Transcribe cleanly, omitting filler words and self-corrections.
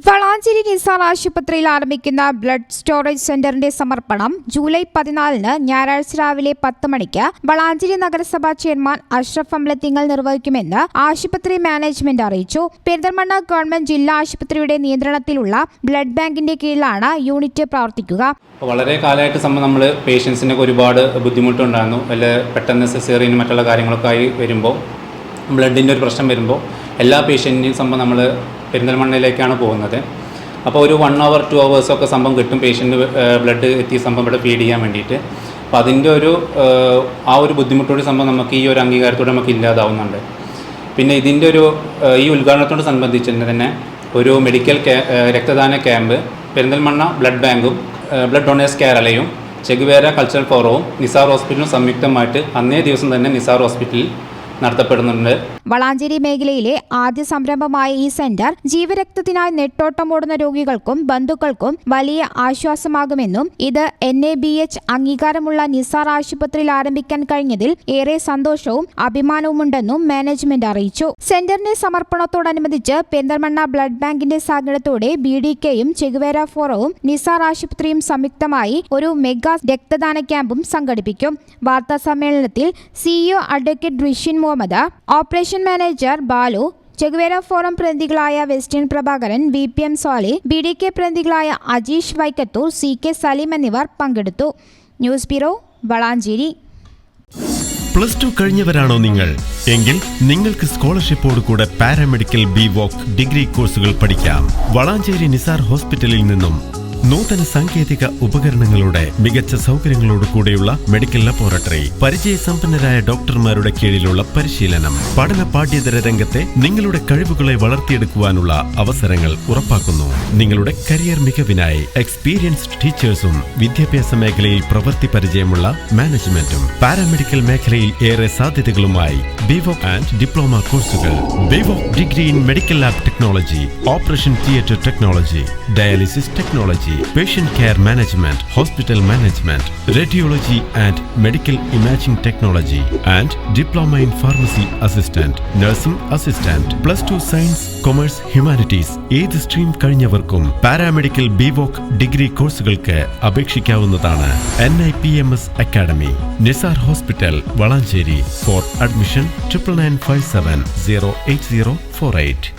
വളാഞ്ചേരി നിസാർ ആശുപത്രിയിൽ ആരംഭിക്കുന്ന blood storage സെന്ററിന്റെ സമർപ്പണം ജൂലൈ 14 ഞായറാഴ്ച രാവിലെ 10 മണിക്ക് വളാഞ്ചേരി നഗരസഭാ ചെയർമാൻ അഷ്റഫ് അംലത്തിങ്ങൽ നിർവഹിക്കുമെന്ന് ആശുപത്രി മാനേജ്മെന്റ് അറിയിച്ചു. പെരിന്തൽമണ്ണ ഗവൺമെന്റ് ജില്ലാ ആശുപത്രിയുടെ നിയന്ത്രണത്തിലുള്ള ബ്ലഡ് ബാങ്കിന്റെ കീഴിലാണ് യൂണിറ്റ് പ്രവർത്തിക്കുക. വളരെ കാലമായിട്ട് നമ്മൾ പേഷ്യൻസിന് ഒരുപാട് ബുദ്ധിമുട്ടുണ്ടായിരുന്നു. പെട്ടെന്ന് സിസേറിയനും മറ്റുള്ള കാര്യങ്ങളൊക്കെ ആയി വരുമ്പോൾ ബ്ലഡിൻ്റെ ഒരു പ്രശ്നം വരുമ്പോൾ എല്ലാ പേഷ്യൻറ്റിനും നമ്മൾ പെരിന്തൽമണ്ണയിലേക്കാണ് പോകുന്നത്. അപ്പോൾ ഒരു 1 hour 2 hours ഒക്കെ കിട്ടും പേഷ്യൻ്റ് ബ്ലഡ് എത്തിയ ഇവിടെ ഫീഡ് ചെയ്യാൻ വേണ്ടിയിട്ട്. അപ്പോൾ അതിൻ്റെ ആ ഒരു ബുദ്ധിമുട്ടോട് നമുക്ക് ഈ ഒരു അംഗീകാരത്തോടെ നമുക്ക് ഇല്ലാതാവുന്നുണ്ട്. പിന്നെ ഇതിൻ്റെ ഈ ഉദ്ഘാടനത്തോട് സംബന്ധിച്ച് തന്നെ ഒരു മെഡിക്കൽ രക്തദാന ക്യാമ്പ് പെരിന്തൽമണ്ണ ബ്ലഡ് ബാങ്കും ബ്ലഡ് ഡൊണേഴ്സ് കേരളയും ചെഗുവേര കൾച്ചറൽ ഫോറവും നിസാർ ഹോസ്പിറ്റലും സംയുക്തമായിട്ട് അന്നേ ദിവസം തന്നെ നിസാർ ഹോസ്പിറ്റലിൽ നടത്തപ്പെടുന്നുണ്ട്. വളാഞ്ചേരി മേഖലയിലെ ആദ്യ സംരംഭമായ ഈ സെന്റർ ജീവരക്തത്തിനായി നെട്ടോട്ടമോടുന്ന രോഗികൾക്കും ബന്ധുക്കൾക്കും വലിയ ആശ്വാസമാകുമെന്നും ഇത് NABH അംഗീകാരമുള്ള നിസാർ ആശുപത്രിയിൽ ആരംഭിക്കാൻ കഴിഞ്ഞതിൽ ഏറെ സന്തോഷവും അഭിമാനവുമുണ്ടെന്നും മാനേജ്മെന്റ് അറിയിച്ചു. സെന്ററിന്റെ സമർപ്പണത്തോടനുബന്ധിച്ച് പെരിന്തൽമണ്ണ ബ്ലഡ് ബാങ്കിന്റെ സഹകരണത്തോടെ BDKയും ചെഗുവേര ഫോറവും നിസാർ ആശുപത്രിയും സംയുക്തമായി ഒരു മെഗാ രക്തദാന ക്യാമ്പും സംഘടിപ്പിക്കും. വാർത്താ സമ്മേളനത്തിൽ CEO advocate Rishin Muhammad, operation manager Balu, Che Guevara forum പ്രതിനിധികളായ western Prabhakaran, VPM Soli, BDK പ്രതിനിധികളായ അജീഷ് വൈക്കത്തൂർ, CK സലീം എന്നിവർ പങ്കെടുത്തു. News bureau, Valanchery. +2 കഴിഞ്ഞവരാണോ നിങ്ങൾ? എങ്കിൽ നിങ്ങൾക്ക് സ്കോളർഷിപ്പോട് കൂടെ പാരാമെഡിക്കൽ BVOC ഡിഗ്രി കോഴ്സുകൾ പഠിക്കാം. വളാഞ്ചേരി നിസാർ ഹോസ്പിറ്റലിൽ നിന്നും നൂതന സാങ്കേതിക ഉപകരണങ്ങളുടെ മികച്ച സൗകര്യങ്ങളോട് കൂടെയുള്ള മെഡിക്കൽ ലബോറട്ടറി, പരിചയസമ്പന്നരായ ഡോക്ടർമാരുടെ കീഴിലുള്ള പരിശീലനം, പഠന പാഠ്യേതര രംഗത്തെ നിങ്ങളുടെ കഴിവുകളെ വളർത്തിയെടുക്കുവാനുള്ള അവസരങ്ങൾ ഉറപ്പാക്കുന്നു. നിങ്ങളുടെ കരിയർ മികവിനായി എക്സ്പീരിയൻസ്ഡ് ടീച്ചേഴ്സും വിദ്യാഭ്യാസ മേഖലയിൽ പ്രവൃത്തി പരിചയമുള്ള മാനേജ്മെന്റും പാരാമെഡിക്കൽ മേഖലയിൽ ഏറെ സാധ്യതകളുമായി BVOC ആൻഡ് ഡിപ്ലോമ കോഴ്സുകൾ. BVOC degree in medical lab technology, operation theatre technology, dialysis technology, patient care management, hospital management, radiology and medical imaging technology, and diploma in pharmacy assistant, nursing assistant, +2 science, commerce, humanities ഏത് stream കഴിഞ്ഞവർക്കും paramedical BVOC degree കോഴ്സുകൾക്ക് അപേക്ഷിക്കാവുന്നതാണ്. NIPMS academy, Nisar hospital, Valanchery. For admission 9957 08048.